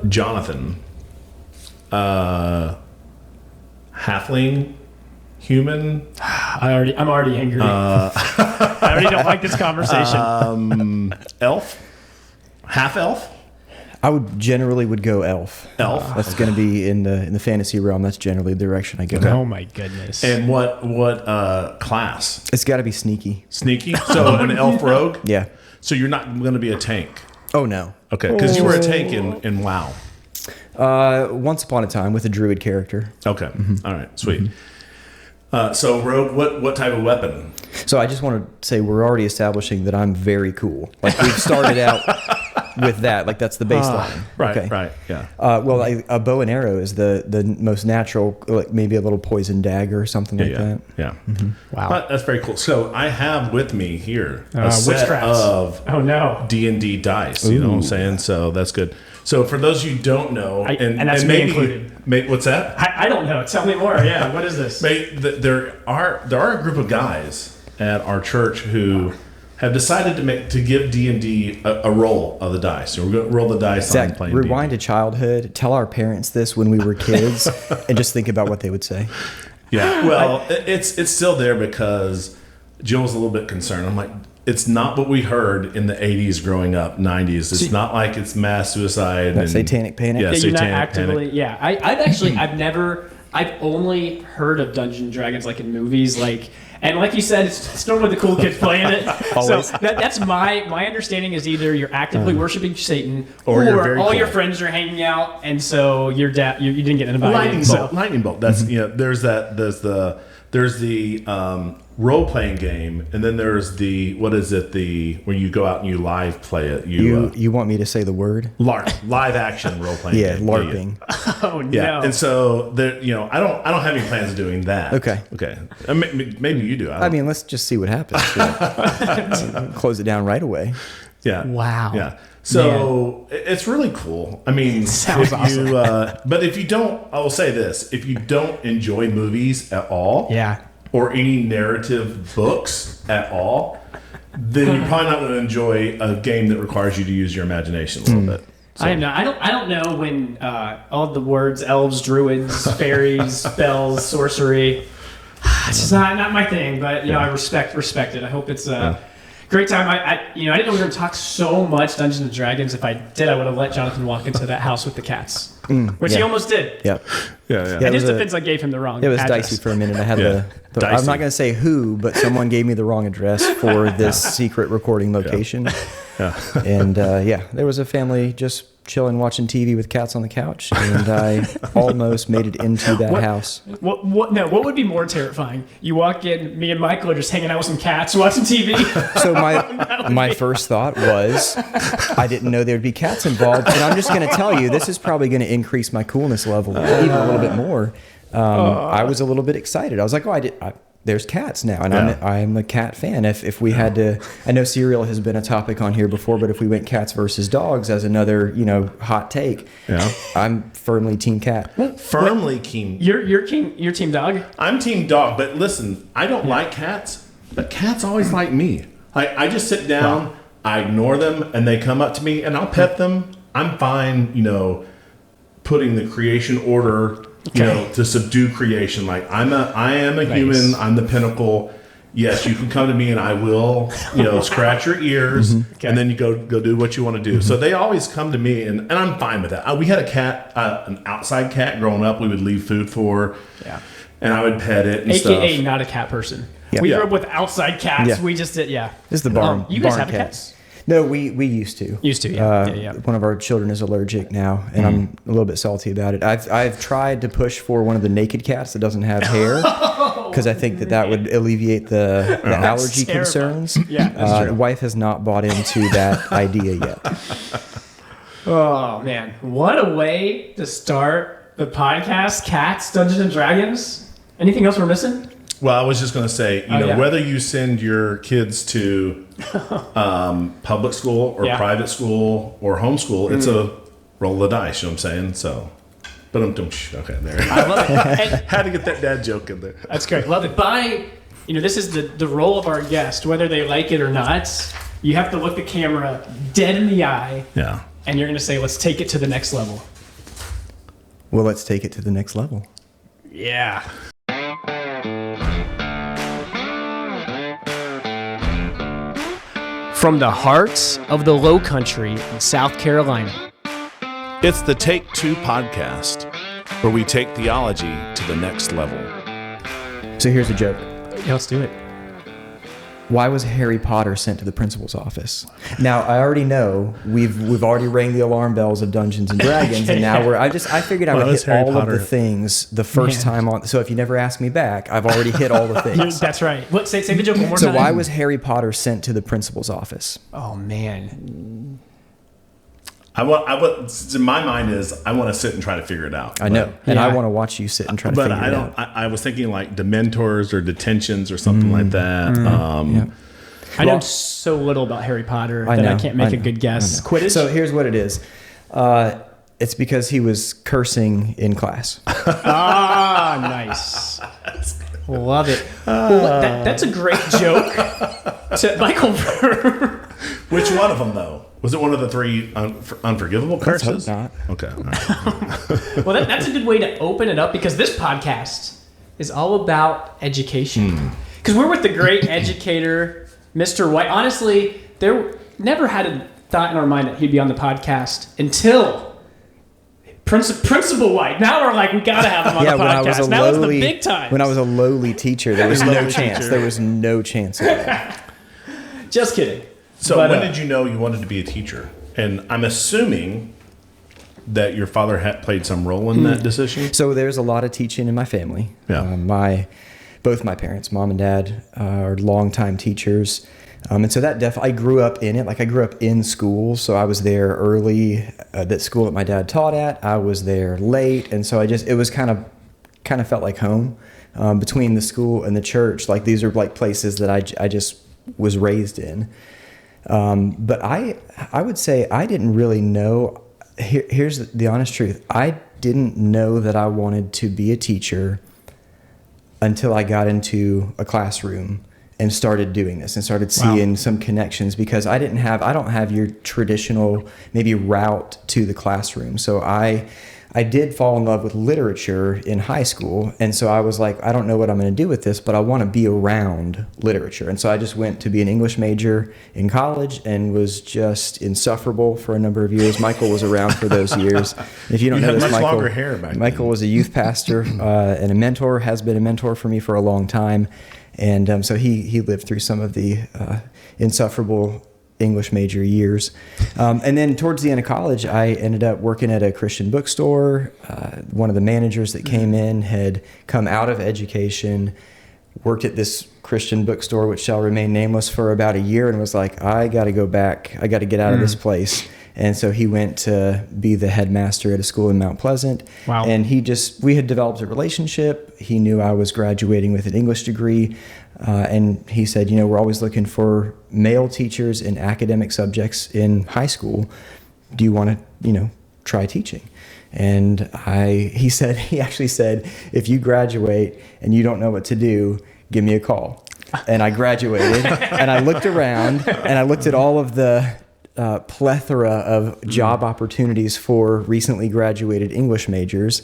Jonathan, halfling, human. I'm already angry. I already don't like this conversation. Elf, half elf. I would go elf. Elf. That's going to be in the fantasy realm. That's generally the direction I go. Okay. Oh my goodness. And what class? It's got to be sneaky. Sneaky. So an elf rogue. Yeah. So you're not going to be a tank. Oh no. Okay, because you were a tank in WoW. Once upon a time with a druid character. Okay. All right. Sweet. So rogue, what type of weapon? So I just want to say we're already establishing that I'm very cool. Like we've started out with that. Like that's the baseline. Right. Okay. Right. Yeah. Well, a bow and arrow is the most natural. Like maybe a little poison dagger or something like that. Yeah. Wow. That's very cool. So I have with me here a witchcrafts. set of Oh no. D&D dice. You know what I'm saying? So that's good. So for those you don't know, and that's me included. What's that? I don't know. Tell me more. Yeah. What is this? There are a group of guys at our church who have decided to give D&D a roll of the dice. So we're going to roll the dice Zach, on playing rewind D&D. to childhood. Tell our parents this when we were kids, and just think about what they would say. Yeah. Well, it's still there because Jill was a little bit concerned. I'm like, it's not what we heard in the 80s growing up, 90s. It's not like it's mass suicide. And satanic panic. Yeah, Yeah, you're not satanic actively. panic. Yeah, I've only heard of Dungeons and Dragons like in movies, and like you said, it's normally the cool kids playing it. So that's my understanding is either you're actively worshiping Satan, Or you're very all cool. your friends are hanging out, and so you didn't get invited. Lightning bolt. That's there's the role playing game, and then there's the when you go out and you live play it. You want me to say the word? Live action role playing. Yeah, game. LARPing. Oh no! Yeah, and so there, I don't have any plans of doing that. Okay. Maybe you do. I mean, let's just see what happens. Close it down right away. Yeah. Wow. Yeah. So it's really cool. I mean, Sounds awesome. But if you don't, I will say this: if you don't enjoy movies at all, Yeah. or any narrative books at all, then you're probably not going to enjoy a game that requires you to use your imagination a little bit. So, I am not. I don't know when all the words elves, druids, fairies, spells, sorcery. It's just not my thing. But I respect it. I hope it's a great time. I didn't know we were going to talk so much Dungeons and Dragons. If I did, I would have let Jonathan walk into that house with the cats, which he almost did. Yep. yeah. In his defense, I gave him the wrong. It was address. dicey for a minute. I had Yeah. I'm not going to say who, but someone gave me the wrong address for this secret recording location. And there was a family just chilling, watching TV with cats on the couch, and I almost made it into that house. What would be more terrifying? You walk in, me and Michael are just hanging out with some cats, watching TV. So my first thought was, I didn't know there would be cats involved, and I'm just going to tell you, this is probably going to increase my coolness level even a little bit more. I was a little bit excited. I was like, there's cats now, and I'm a cat fan. If we had to, I know cereal has been a topic on here before, but if we went cats versus dogs as another hot take, I'm firmly team cat. Firmly keen. You're team dog. I'm team dog, but listen, I don't like cats, but cats always like me. I just sit down, I ignore them, and they come up to me, and I'll pet them. I'm fine, putting the creation order. To subdue creation. Like I am a human. I'm the pinnacle. Yes, you can come to me and I will, scratch your ears, and then you go do what you want to do. So they always come to me, and I'm fine with that. We had a cat, an outside cat growing up. We would leave food for, and I would pet it and AKA stuff. not a cat person. Yeah. We grew up with outside cats. Yeah. We just did, This is the barn. You guys barn have cats. a cat? No, we used to. One of our children is allergic now, and I'm a little bit salty about it. I've tried to push for one of the naked cats that doesn't have hair, because I think that would alleviate the allergy concerns. Yeah, the wife has not bought into that idea yet. Oh man, what a way to start the podcast! Cats, Dungeons and Dragons. Anything else we're missing? Well, I was just going to say, whether you send your kids to public school or private school or homeschool, it's a roll of the dice. You know what I'm saying? So, but okay, there. I love it. Had to get that dad joke in there. That's great. Love it. This is the role of our guest, whether they like it or not. You have to look the camera dead in the eye. Yeah. And you're going to say, let's take it to the next level. Well, let's take it to the next level. Yeah. From the heart of the Low Country in South Carolina. It's the Take Two podcast, where we take theology to the next level. So here's a joke. Yeah, let's do it. Why was Harry Potter sent to the principal's office? Now, I already know we've already rang the alarm bells of Dungeons and Dragons, and now I figured I would hit all of the things the first time on. So if you never ask me back, I've already hit all the things. That's right. What? Say the joke one more time. So why was Harry Potter sent to the principal's office? Oh man. In my mind I want to sit and try to figure it out. I know, and I want to watch you sit and try to figure it out. I was thinking like Dementors or detentions or something like that. I know so little about Harry Potter that I can't make a good guess. Quidditch? So here's what it is. It's because he was cursing in class. Ah, nice. Love it. Well, that's a great joke. Michael. Which one of them, though? Was it one of the three unforgivable curses? Not. Okay. All right. Well, that's a good way to open it up, because this podcast is all about education. Because we're with the great educator, Mr. White. Honestly, there never had a thought in our mind that he'd be on the podcast until Principal White. Now we're like, we got to have him on the podcast. Now it's the big time. When I was a lowly teacher, there was no chance. There was no chance at all. Just kidding. So when did you know you wanted to be a teacher? And I'm assuming that your father had played some role in that decision. So there's a lot of teaching in my family. Yeah. Both my parents, mom and dad, are longtime teachers. And so that I grew up in it. Like I grew up in school. So I was there early. That school that my dad taught at, I was there late. And so it was kind of felt like home between the school and the church. Like these are like places that I just was raised in. But I would say I didn't really know. Here's the honest truth. I didn't know that I wanted to be a teacher until I got into a classroom and started doing this and started seeing some connections, because I don't have your traditional maybe route to the classroom. So I did fall in love with literature in high school. And so I was like, I don't know what I'm going to do with this, but I want to be around literature. And so I just went to be an English major in college and was just insufferable for a number of years. Michael was around for those years. If you don't know this, Michael was a youth pastor and a mentor, has been a mentor for me for a long time. And so he lived through some of the insufferable English major years. And then towards the end of college, I ended up working at a Christian bookstore. One of the managers that came in had come out of education, worked at this Christian bookstore, which shall remain nameless, for about a year, and was like, I got to go back. I got to get out of this place. And so he went to be the headmaster at a school in Mount Pleasant. Wow. And we had developed a relationship. He knew I was graduating with an English degree. And he said, we're always looking for male teachers in academic subjects in high school. Do you want to, try teaching? And he actually said, if you graduate and you don't know what to do, give me a call. And I graduated and I looked around and I looked at all of the plethora of job opportunities for recently graduated English majors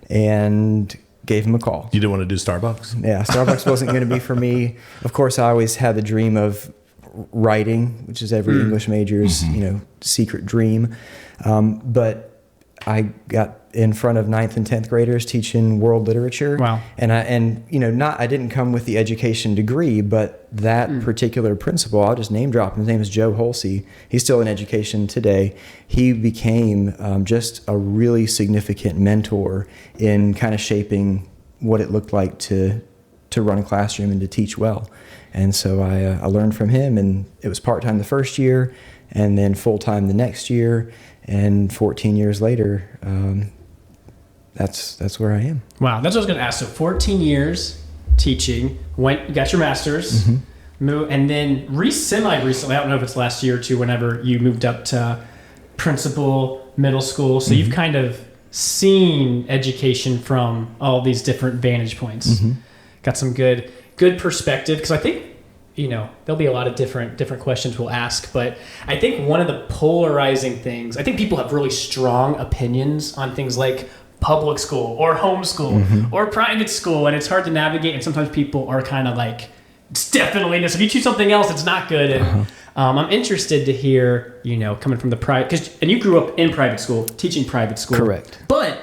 and gave him a call. You didn't want to do Starbucks? Yeah, Starbucks wasn't going to be for me. Of course, I always had the dream of writing, which is every English major's, secret dream. But I got in front of 9th and 10th graders teaching world literature. Wow. And I didn't come with the education degree, but that particular principal, I'll just name drop him. His name is Joe Holsey. He's still in education today. He became just a really significant mentor in kind of shaping what it looked like to run a classroom and to teach well. And so I learned from him, and it was part-time the first year and then full-time the next year. And 14 years later, that's where I am. Wow, that's what I was going to ask. So 14 years teaching, got your master's, and then semi-recently, I don't know if it's last year or two, whenever you moved up to principal middle school. So you've kind of seen education from all these different vantage points. Got some good perspective, because I think, there'll be a lot of different questions we'll ask, but I think one of the polarizing things, I think people have really strong opinions on things like public school or homeschool or private school, and it's hard to navigate. And sometimes people are kind of like, it's definitely this. If you choose something else, it's not good. And I'm interested to hear, coming from the private, and you grew up in private school, teaching private school. Correct. But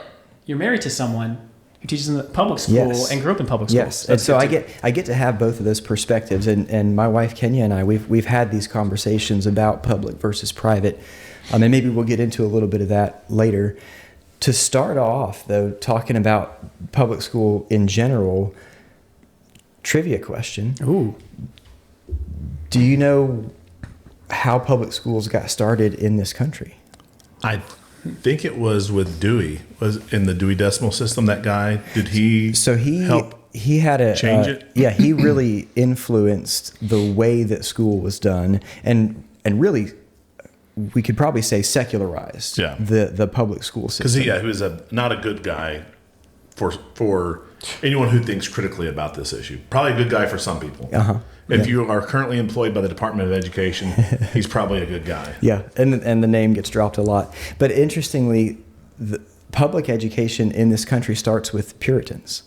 you're married to someone who teaches in the public school and grew up in public school. Yes, and so I get to have both of those perspectives. And my wife Kenya and I, we've had these conversations about public versus private, and maybe we'll get into a little bit of that later. To start off, though, talking about public school in general, trivia question. Ooh. Do you know how public schools got started in this country? I think it was with Dewey. Was in the Dewey Decimal System. That guy, did he? So help he had a change it. Yeah, he really influenced the way that school was done, and really, we could probably say secularized. The public school system. Because he was not a good guy for anyone who thinks critically about this issue. Probably a good guy for some people. If you are currently employed by the Department of Education, he's probably a good guy. Yeah, and the name gets dropped a lot. But interestingly, the public education in this country starts with Puritans.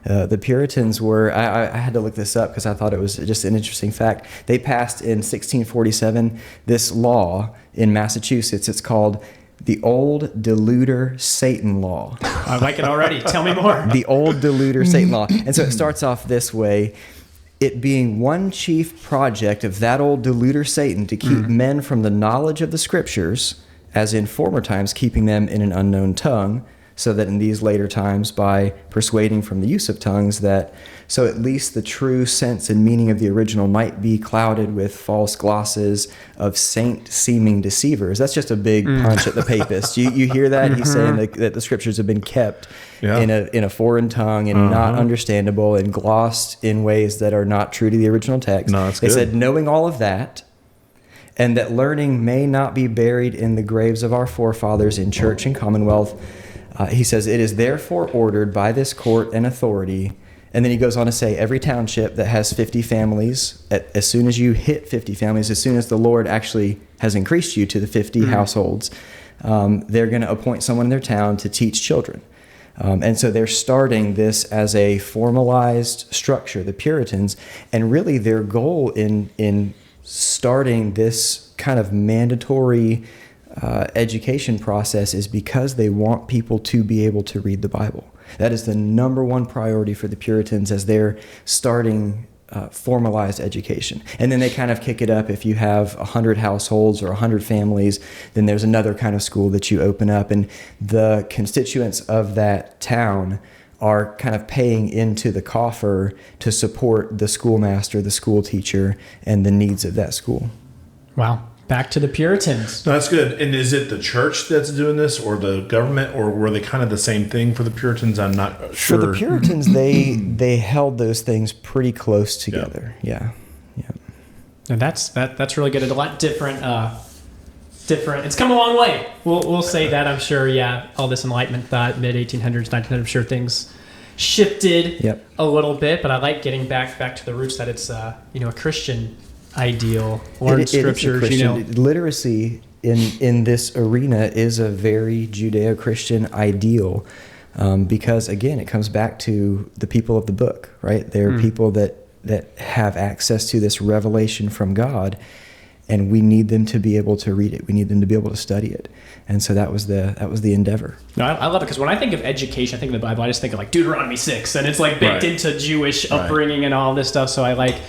The Puritans were, I had to look this up because I thought it was just an interesting fact. They passed in 1647 this law in Massachusetts. It's called the Old Deluder Satan Law. I like it already. Tell me more. The Old Deluder Satan Law. And so it starts off this way. It being one chief project of that old deluder Satan to keep men from the knowledge of the scriptures, as in former times keeping them in an unknown tongue, so that in these later times by persuading from the use of tongues that so at least the true sense and meaning of the original might be clouded with false glosses of saint-seeming deceivers. That's just a big punch at the papists. You hear that? He's saying that the scriptures have been kept in a foreign tongue and not understandable and glossed in ways that are not true to the original text. No, that's they good. said, knowing all of that, and that learning may not be buried in the graves of our forefathers in church and commonwealth, he says, it is therefore ordered by this court and authority. And then he goes on to say, every township that has 50 families, as soon as you hit 50 families, as soon as the Lord actually has increased you to the 50 households, they're going to appoint someone in their town to teach children. And so they're starting this as a formalized structure, the Puritans, and really their goal in starting this kind of mandatory education process is because they want people to be able to read the Bible. That is the number one priority for the Puritans as they're starting formalized education. And then they kind of kick it up. If you have 100 households or 100 families, then there's another kind of school that you open up. And the constituents of that town are kind of paying into the coffer to support the schoolmaster, the school teacher, and the needs of that school. Wow. Back to the Puritans. No, that's good. And is it the church that's doing this or the government, or were they kind of the same thing for the Puritans? I'm not sure. For the Puritans, they held those things pretty close together. Yeah. And that's really good. It's a lot different. It's come a long way. We'll say that, I'm sure. Yeah, all this Enlightenment thought, mid 1800s, 1900s. I'm sure things shifted a little bit, but I like getting back to the roots that it's a Christian ideal. Learn scriptures. Literacy in this arena is a very Judeo-Christian ideal, because again, it comes back to the people of the book, right? They're people that have access to this revelation from God. And we need them to be able to read it. We need them to be able to study it. And so that was the endeavor. No, I love it because when I think of education, I think of the Bible. I just think of like Deuteronomy 6, and it's like baked into Jewish upbringing and all this stuff. So I like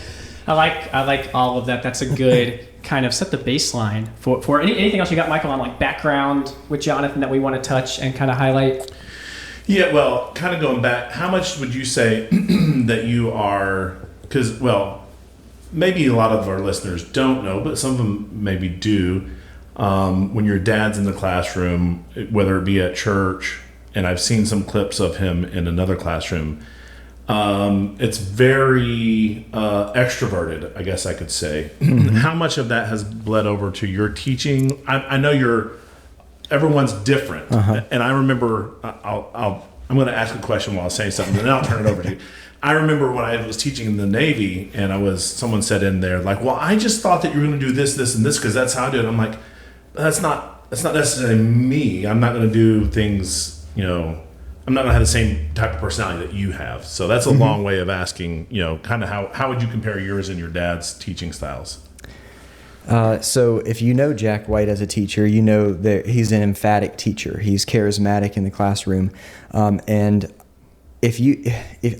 all of that. That's a good kind of set the baseline for anything else you got, Michael, on like background with Jonathan that we want to touch and kind of highlight. Yeah, well, kind of going back, how much would you say that you are? Because maybe a lot of our listeners don't know, but some of them maybe do. When your dad's in the classroom, whether it be at church, and I've seen some clips of him in another classroom, it's very extroverted, I guess I could say. How much of that has bled over to your teaching? I know everyone's different, and I remember I'm going to ask a question while I'm saying something, and then I'll turn it over to you. I remember when I was teaching in the Navy, and someone said in there, like, well, I just thought that you were going to do this, this, and this because that's how I do it. I'm like, that's not necessarily me. I'm not going to do things, I'm not going to have the same type of personality that you have. So that's a long way of asking, kind of how would you compare yours and your dad's teaching styles? So if you know Jack White as a teacher, you know that he's an emphatic teacher. He's charismatic in the classroom. And if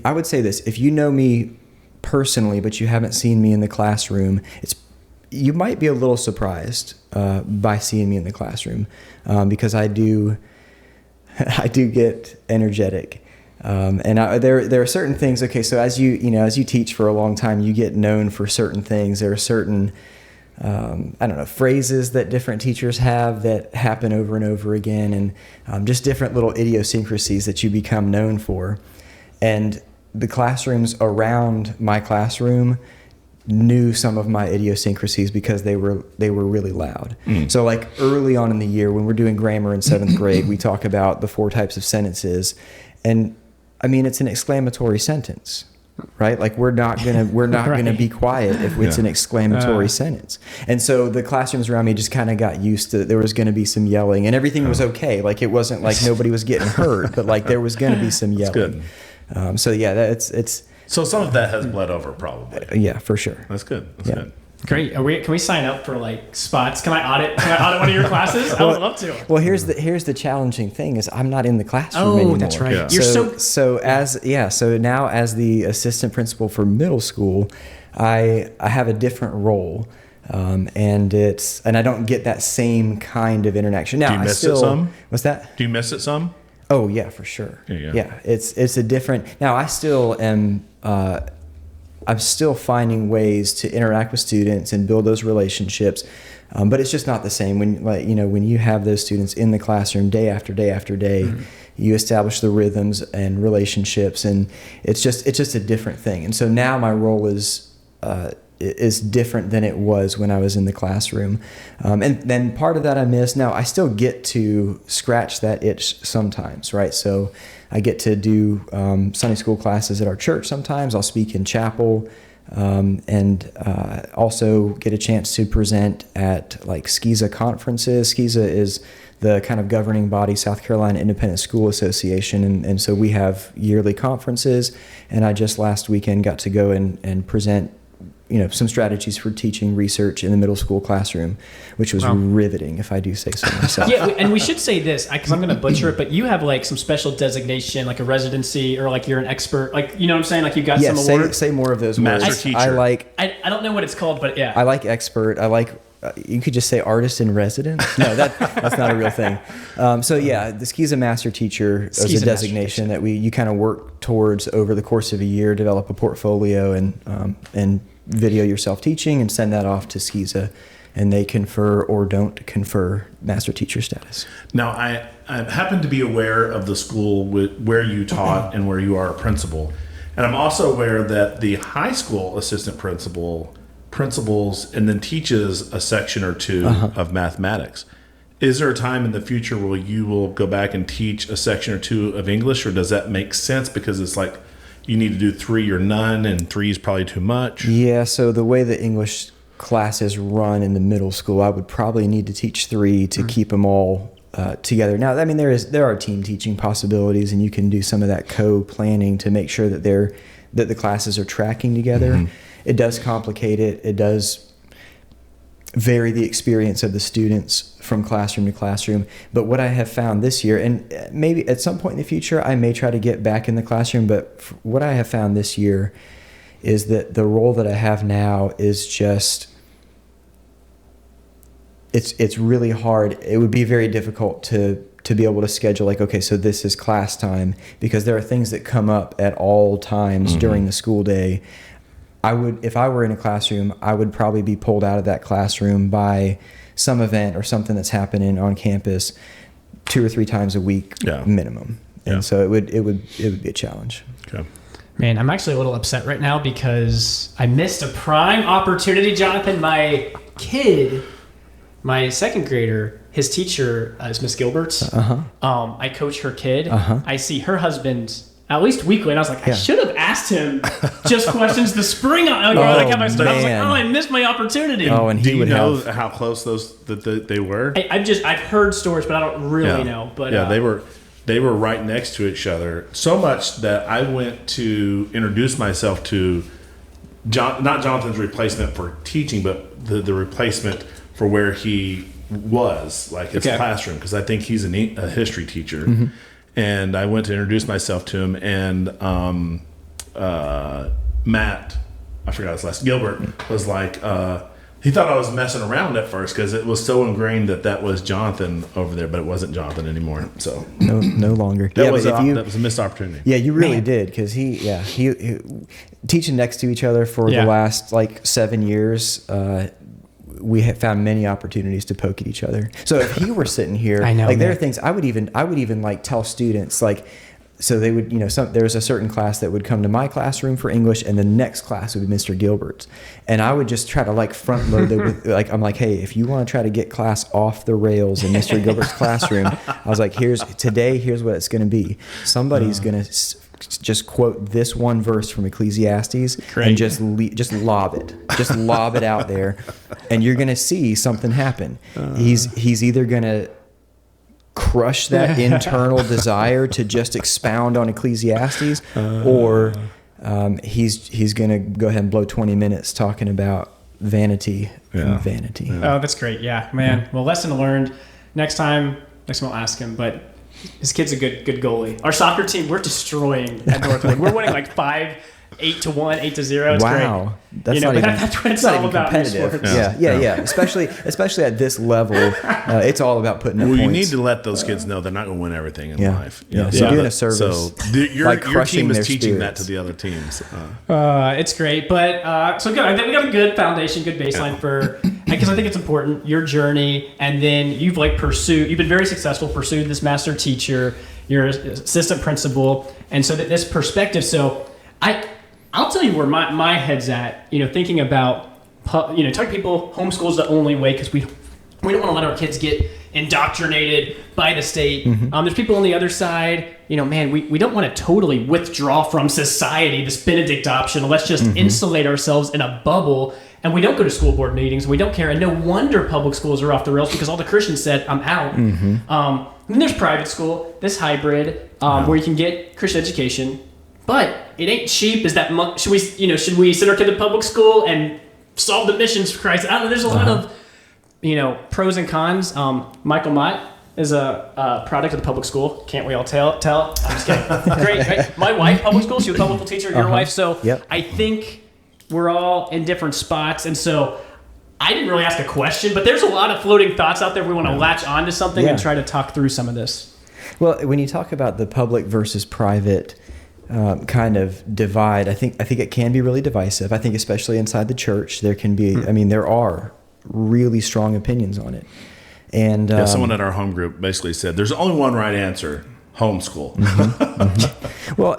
I would say this, if you know me personally, but you haven't seen me in the classroom, you might be a little surprised by seeing me in the classroom, because I do get energetic. And there are certain things. Okay, so as you teach for a long time, you get known for certain things. There are certain phrases that different teachers have that happen over and over again, and just different little idiosyncrasies that you become known for. And the classrooms around my classroom knew some of my idiosyncrasies because they were really loud. So like early on in the year when we're doing grammar in 7th grade, we talk about the 4 types of sentences, and I mean it's an exclamatory sentence. Right? Like we're not gonna be quiet if it's an exclamatory sentence. And so the classrooms around me just kind of got used to there was going to be some yelling, and everything was okay. Like it wasn't like nobody was getting hurt, but like there was going to be some yelling. Good. So yeah, it's so some of that has bled over probably. Yeah, for sure. That's good. That's good. Great. Can we sign up for like spots? Can I audit one of your classes? I would love to. Well, here's the challenging thing is I'm not in the classroom anymore. Oh, that's right. Yeah. You're so now as the assistant principal for middle school, I have a different role. And I don't get that same kind of interaction. Now, do you miss it some? What's that? Do you miss it some? Oh yeah, for sure. Yeah. It's a different. Now I still am. I'm still finding ways to interact with students and build those relationships, but it's just not the same when you have those students in the classroom day after day after day. You establish the rhythms and relationships, and it's just a different thing. And so now my role is different than it was when I was in the classroom, and then part of that I miss. Now I still get to scratch that itch sometimes, right? So I get to do Sunday school classes at our church sometimes. I'll speak in chapel, and also get a chance to present at like SCISA conferences. SCISA is the kind of governing body, South Carolina Independent School Association, and so we have yearly conferences. And I just last weekend got to go and present some strategies for teaching research in the middle school classroom, which was riveting, if I do say so myself. Yeah, and we should say this, because I'm going to butcher it, but you have like some special designation, like a residency, or like you're an expert, like, you know what I'm saying? Like you got some award. Say more of those Master words. teacher. I don't know what it's called, but yeah. I like expert. I like, you could just say artist in residence. No, that's not a real thing. So yeah, the SCISA master teacher is a designation that you kind of work towards over the course of a year, develop a portfolio and video yourself teaching and send that off to SCISA, and they confer or don't confer master teacher status. Now, I happen to be aware of the school where you taught and where you are a principal. And I'm also aware that the high school assistant principals and then teaches a section or two of mathematics. Is there a time in the future where you will go back and teach a section or two of English, or does that make sense because it's like you need to do 3 or none, and 3 is probably too much? Yeah, so the way the English classes run in the middle school, I would probably need to teach 3 to keep them all together. Now, I mean, there are team teaching possibilities, and you can do some of that co-planning to make sure that the classes are tracking together. It does complicate it. It does vary the experience of the students from classroom to classroom. But what I have found this year, and maybe at some point in the future, I may try to get back in the classroom, but what I have found this year is that the role that I have now is just, it's really hard. It would be very difficult to be able to schedule like, okay, so this is class time, because there are things that come up at all times during the school day. If I were in a classroom, I would probably be pulled out of that classroom by some event or something that's happening on campus 2 or 3 times a week minimum. And so it would be a challenge. Okay. Man, I'm actually a little upset right now because I missed a prime opportunity, Jonathan. My kid, my second grader, his teacher is Miss Gilbert's. I coach her kid. I see her husband at least weekly, and I was like, I should have asked him just questions the spring. I was like, I missed my opportunity. Oh, and do you know how close they were? I've heard stories, but I don't really know. But they were. they were right next to each other, so much that I went to introduce myself to not Jonathan's replacement for teaching, but the replacement for where he was, like his classroom, because I think he's a history teacher. Mm-hmm. And I went to introduce myself to him, and Matt, I forgot his last, Gilbert, was like, he thought I was messing around at first because it was so ingrained that was Jonathan over there, but it wasn't Jonathan anymore. So no longer. That was a missed opportunity. Yeah, you really did, because he teaching next to each other for the last like 7 years. We have found many opportunities to poke at each other. So if he were sitting here, I know, like there are things I would even like tell students, like, so they would, there was a certain class that would come to my classroom for English, and the next class would be Mr. Gilbert's. And I would just try to like front load it with, like, I'm like, hey, if you want to try to get class off the rails in Mr. Gilbert's classroom, I was like, here's what it's going to be. Somebody's going to just quote this one verse from Ecclesiastes and just lob it out there, and you're going to see something happen. He's either going to crush that internal desire to just expound on Ecclesiastes, or he's going to go ahead and blow 20 minutes talking about vanity and vanity. Oh, that's great. Yeah, man. Well, lesson learned. Next time I'll ask him, but his kid's a good goalie. Our soccer team, we're destroying at Northwood. We're winning like 8-1, 8-0. It's wow. great. That's not even, that's what it's all about. Competitive. Yeah. Especially at this level, it's all about putting up points. You need to let those kids know they're not going to win everything in life. Yeah. So doing a service. So your team is teaching that to the other teams. It's great. But so good. I think we got a good foundation, good baseline for, because I think it's important, your journey. And then you've been very successful, pursued this master teacher, you're assistant principal. And so this perspective. So I'll tell you where my head's at, thinking about, talking to people, homeschool's the only way, because we don't want to let our kids get indoctrinated by the state. Mm-hmm. There's people on the other side, man, we don't want to totally withdraw from society, this Benedict option. Let's just insulate ourselves in a bubble, and we don't go to school board meetings. We don't care. And no wonder public schools are off the rails, because all the Christians said, I'm out. And then there's private school, this hybrid, where you can get Christian education. But it ain't cheap. Is that much? Should we send our kid to public school and solve the missions for Christ? I don't know. There's a lot of, pros and cons. Michael Mott is a product of the public school. Can't we all tell? I'm just kidding. Great, right? My wife, public school. She was a public school teacher. Your wife. So I think we're all in different spots. And so I didn't really ask a question, but there's a lot of floating thoughts out there. We want to latch onto something and try to talk through some of this. Well, when you talk about the public versus private kind of divide, I think it can be really divisive. I think especially inside the church, there can be, there are really strong opinions on it. And someone at our home group basically said, there's only one right answer, homeschool. Well,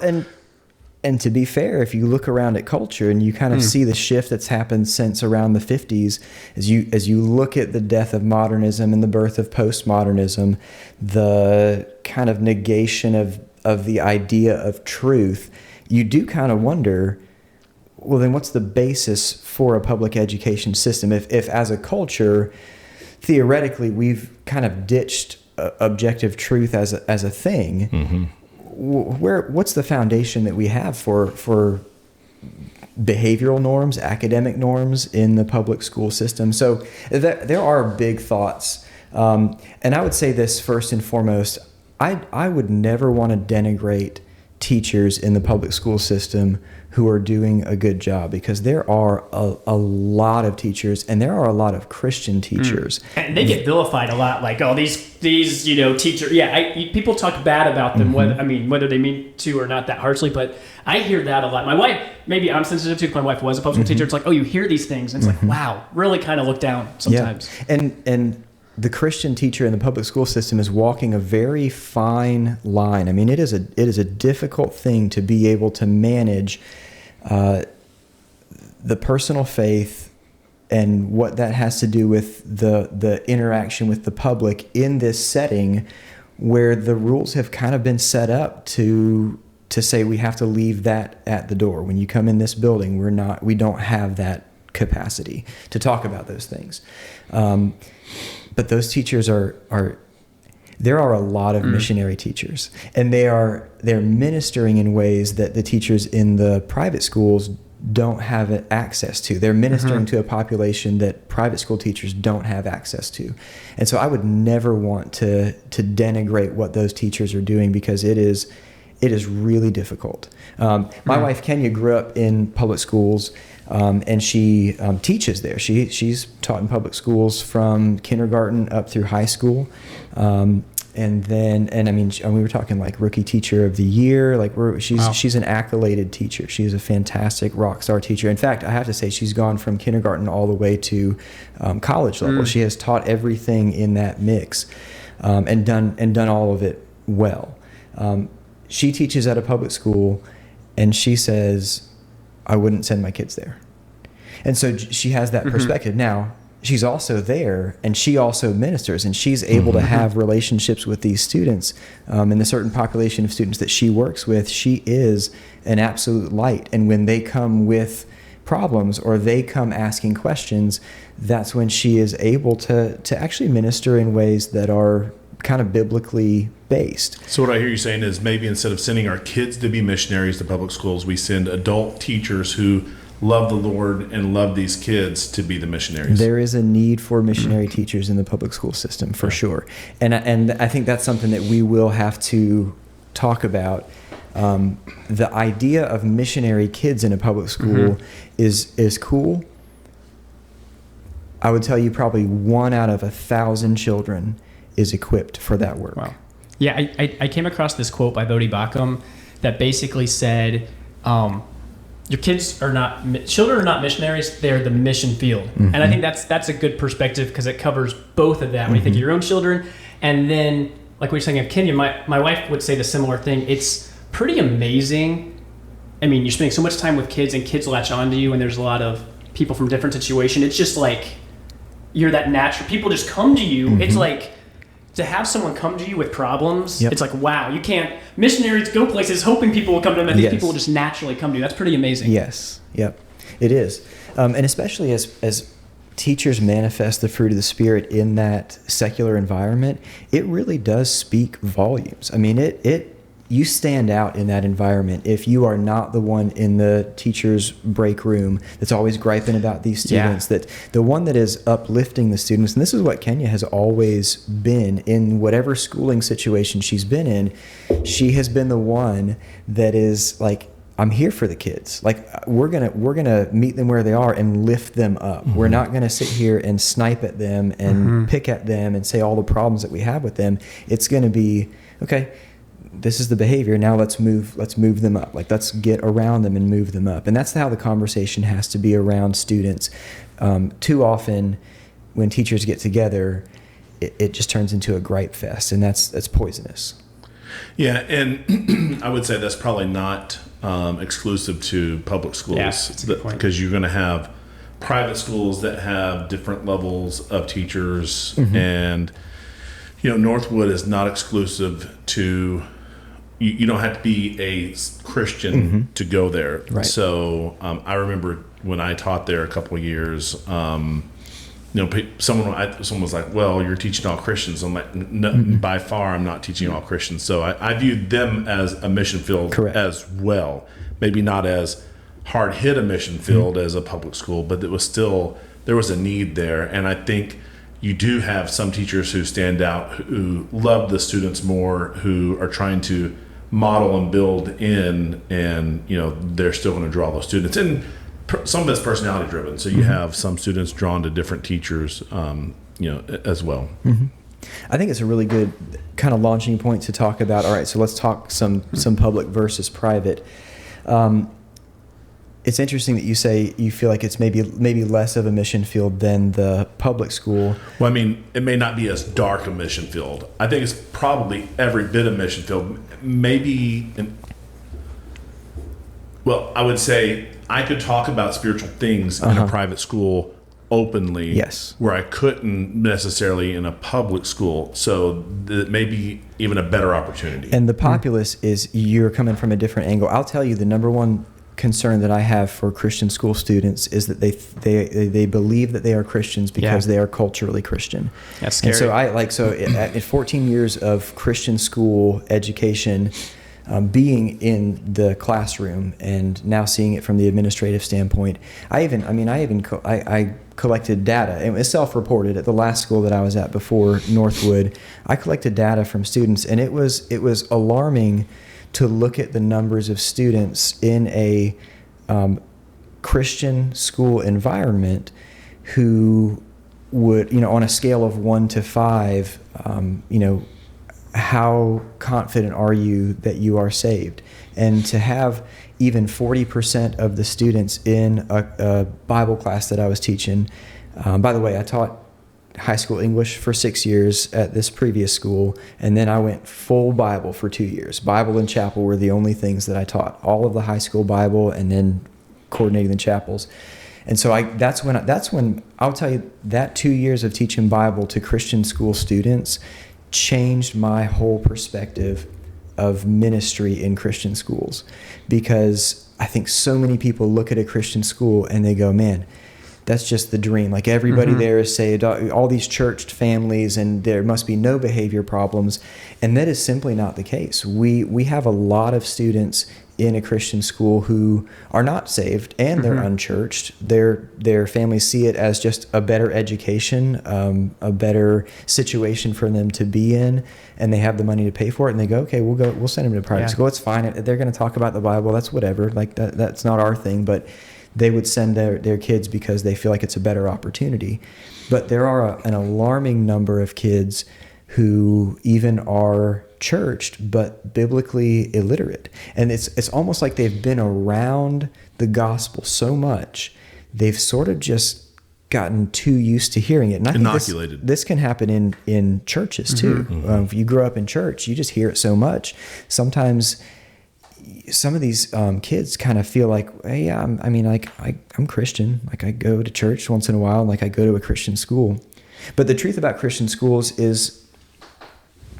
and to be fair, if you look around at culture and you kind of see the shift that's happened since around the 50s, as you look at the death of modernism and the birth of postmodernism, the kind of negation of the idea of truth, you do kind of wonder, well, then what's the basis for a public education system? If as a culture, theoretically, we've kind of ditched objective truth as a thing, what's the foundation that we have for behavioral norms, academic norms in the public school system? So there are big thoughts. And I would say this first and foremost, I would never want to denigrate teachers in the public school system who are doing a good job, because there are a lot of teachers, and there are a lot of Christian teachers. And they get vilified a lot, like, oh, these teachers. Yeah, people talk bad about them, whether they mean to or not that harshly, but I hear that a lot. My wife, maybe I'm sensitive to, because my wife was a public school teacher. It's like, oh, you hear these things, and it's like, wow, really kind of look down sometimes. Yeah. And the Christian teacher in the public school system is walking a very fine line. I mean, it is a difficult thing to be able to manage the personal faith and what that has to do with the interaction with the public in this setting where the rules have kind of been set up to say we have to leave that at the door. When you come in this building, we don't have that capacity to talk about those things. But those teachers there are a lot of missionary teachers, and they're ministering in ways that the teachers in the private schools don't have access to. They're ministering to a population that private school teachers don't have access to. And so I would never want to denigrate what those teachers are doing, because it is really difficult. My wife Kenya grew up in public schools, and she teaches there. She's taught in public schools from kindergarten up through high school. And I mean, we were talking like rookie teacher of the year. Like she's an accoladed teacher. She's a fantastic rock star teacher. In fact, I have to say she's gone from kindergarten all the way to college level. She has taught everything in that mix, and done all of it well. She teaches at a public school, and she says, I wouldn't send my kids there. And so she has that perspective. Now, she's also there, and she also ministers, and she's able to have relationships with these students. And the certain population of students that she works with, she is an absolute light. And when they come with problems or they come asking questions, that's when she is able to actually minister in ways that are kind of biblically based. So what I hear you saying is maybe instead of sending our kids to be missionaries to public schools, we send adult teachers who love the Lord and love these kids to be the missionaries. There is a need for missionary teachers in the public school system, for sure. And I think that's something that we will have to talk about. The idea of missionary kids in a public school is cool. I would tell you probably 1 out of 1,000 children is equipped for that work. Wow. Yeah, I came across this quote by Bodhi Bacham that basically said, your children are not missionaries, they're the mission field. And I think that's a good perspective, because it covers both of that. When you think of your own children, and then, like we were saying of Kenya, my wife would say the similar thing. It's pretty amazing. I mean, you're spending so much time with kids, and kids latch onto you, and there's a lot of people from different situations. It's just like, you're that natural, people just come to you. It's like, to have someone come to you with problems, it's like, wow, you can't, missionaries go places hoping people will come to them. I think people will just naturally come to you. That's pretty amazing. Yes. Yep. It is. And especially as teachers manifest the fruit of the Spirit in that secular environment, it really does speak volumes. I mean, you stand out in that environment if you are not the one in the teacher's break room that's always griping about these students, that the one that is uplifting the students. And this is what Kenya has always been in whatever schooling situation she's been in. She has been the one that is like, I'm here for the kids. Like, we're gonna meet them where they are and lift them up. We're not gonna sit here and snipe at them and pick at them and say all the problems that we have with them. It's gonna be, okay, this is the behavior. Now let's move them up. Like, let's get around them and move them up. And that's how the conversation has to be around students. Too often when teachers get together, it just turns into a gripe fest, and that's poisonous. Yeah, and I would say that's probably not exclusive to public schools. Yeah, that's a good point. Because you're going to have private schools that have different levels of teachers, and Northwood is not exclusive to. You don't have to be a Christian to go there. Right. So I remember when I taught there a couple of years, someone was like, well, you're teaching all Christians. I'm like, no, by far, I'm not teaching all Christians. So I viewed them as a mission field as well. Maybe not as hard hit a mission field as a public school, but it was still, there was a need there. And I think you do have some teachers who stand out, who love the students more, who are trying to model and build in, and they're still going to draw those students. And some of it's personality driven, so you have some students drawn to different teachers, as well. I think it's a really good kind of launching point to talk about. All right, so let's talk some public versus private. It's interesting that you say you feel like it's maybe less of a mission field than the public school. Well, I mean, it may not be as dark a mission field. I think it's probably every bit of mission field. I would say I could talk about spiritual things in a private school openly, where I couldn't necessarily in a public school. So it may be even a better opportunity. And the populace is, you're coming from a different angle. I'll tell you, the number one concern that I have for Christian school students is that they believe that they are Christians because they are culturally Christian. That's scary. And so at 14 years of Christian school education, being in the classroom and now seeing it from the administrative standpoint, I collected data, and it was self-reported at the last school that I was at before Northwood. I collected data from students, and it was alarming to look at the numbers of students in a Christian school environment who would, on a scale of 1 to 5, how confident are you that you are saved? And to have even 40% of the students in a Bible class that I was teaching. By the way, I taught high school English for 6 years at this previous school, and then I went full Bible for 2 years. Bible and chapel were the only things that I taught. All of the high school Bible, and then coordinating the chapels. And so that's when I'll tell you that 2 years of teaching Bible to Christian school students changed my whole perspective of ministry in Christian schools, because I think so many people look at a Christian school and they go, man, that's just the dream. Like everybody there is saved, all these churched families, and there must be no behavior problems. And that is simply not the case. We have a lot of students in a Christian school who are not saved, and they're unchurched. Their families see it as just a better education, a better situation for them to be in, and they have the money to pay for it. And they go, okay, we'll send them to private school. It's fine. They're going to talk about the Bible. That's whatever. Like that's not our thing. But they would send their kids because they feel like it's a better opportunity. But there are an alarming number of kids who even are churched but biblically illiterate, and it's almost like they've been around the gospel so much they've sort of just gotten too used to hearing it. And I think inoculated. This can happen in churches too. If you grow up in church, you just hear it so much. Sometimes some of these kids kind of feel like, hey, yeah, I'm Christian. Like I go to church once in a while, and like I go to a Christian school. But the truth about Christian schools is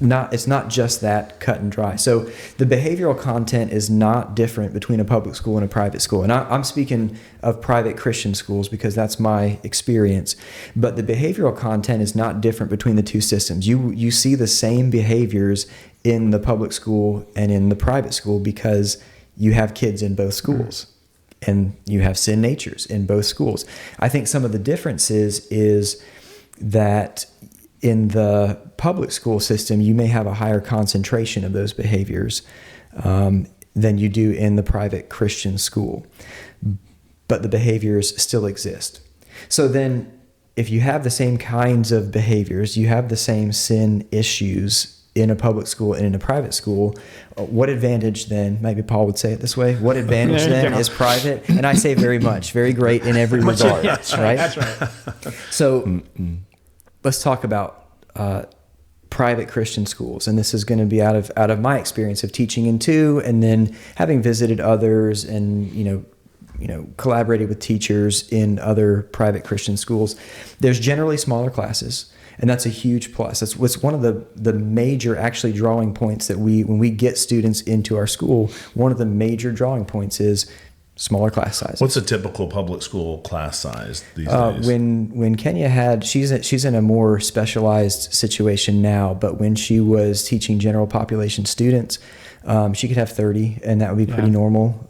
it's not just that cut and dry. So the behavioral content is not different between a public school and a private school. And I'm speaking of private Christian schools because that's my experience. But the behavioral content is not different between the two systems. You see the same behaviors in the public school and in the private school because you have kids in both schools. And you have sin natures in both schools. I think some of the differences is that in the public school system, you may have a higher concentration of those behaviors than you do in the private Christian school. But the behaviors still exist. So then if you have the same kinds of behaviors, you have the same sin issues in a public school and in a private school, what advantage then, maybe Paul would say it this way, what advantage then is private? And I say very much, very great in every regard, right? That's right. So let's talk about private Christian schools, and this is going to be out of my experience of teaching in two, and then having visited others, and collaborated with teachers in other private Christian schools. There's generally smaller classes, and that's a huge plus. That's what's one of the major actually drawing points that when we get students into our school. One of the major drawing points is smaller class sizes. What's a typical public school class size these days? When Kenya had, she's in a more specialized situation now, but when she was teaching general population students, she could have 30, and that would be pretty normal.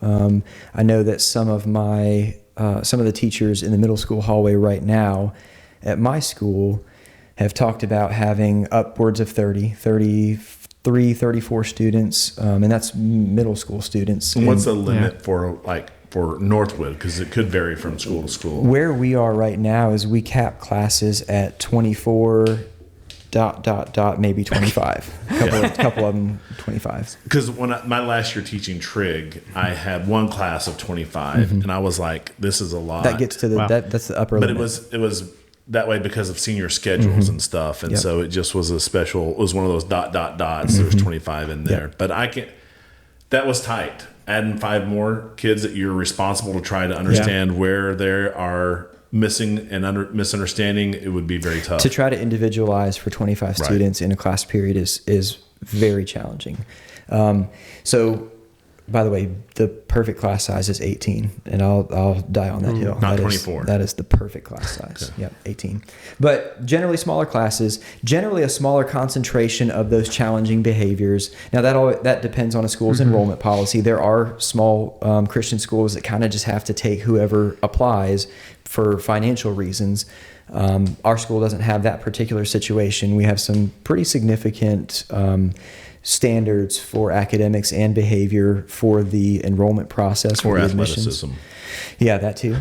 I know that some of the teachers in the middle school hallway right now at my school have talked about having upwards of 33, 34 students, and that's middle school students. And what's the limit for Northwood? Because it could vary from school to school. Where we are right now is we cap classes at 24 ... maybe 25. A couple of them 25. Because when my last year teaching trig, I had one class of 25, and I was like, "This is a lot." That gets to that's the upper limit. But it was that way because of senior schedules and stuff, and so it just was a special. It was one of those ... There was 25 in there, but I can't. That was tight. Adding 5 more kids that you're responsible to try to understand where there are missing and misunderstanding, it would be very tough. To try to individualize for 25 students in a class period is very challenging. So by the way, the perfect class size is 18, and I'll die on that hill. Not That 24. That is the perfect class size. Okay. Yep, 18. But generally smaller classes, generally a smaller concentration of those challenging behaviors. Now that depends on a school's enrollment policy. There are small Christian schools that kind of just have to take whoever applies for financial reasons. Our school doesn't have that particular situation. We have some pretty significant standards for academics and behavior for the enrollment process For the athleticism. admissions. Yeah, that too.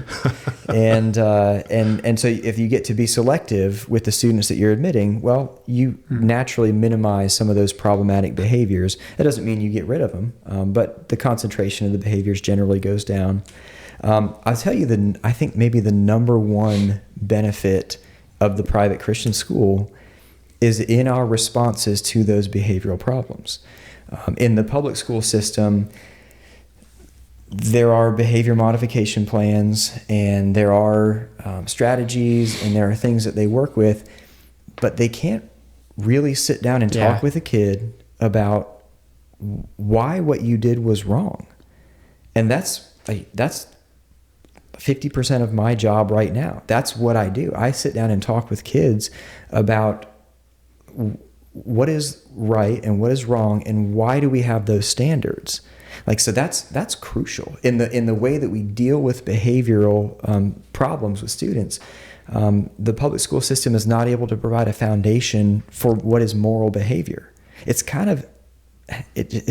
and so if you get to be selective with the students that you're admitting, well, you naturally minimize some of those problematic behaviors. That doesn't mean you get rid of them, but the concentration of the behaviors generally goes down. I'll tell you I think maybe the number one benefit of the private Christian school is in our responses to those behavioral problems. In the public school system, there are behavior modification plans, and there are strategies, and there are things that they work with, but they can't really sit down and talk with a kid about why what you did was wrong. And that's 50% of my job right now. That's what I do. I sit down and talk with kids about what is right and what is wrong, and why do we have those standards. So that's crucial in the way that we deal with behavioral problems with students. The public school system is not able to provide a foundation for what is moral behavior. It's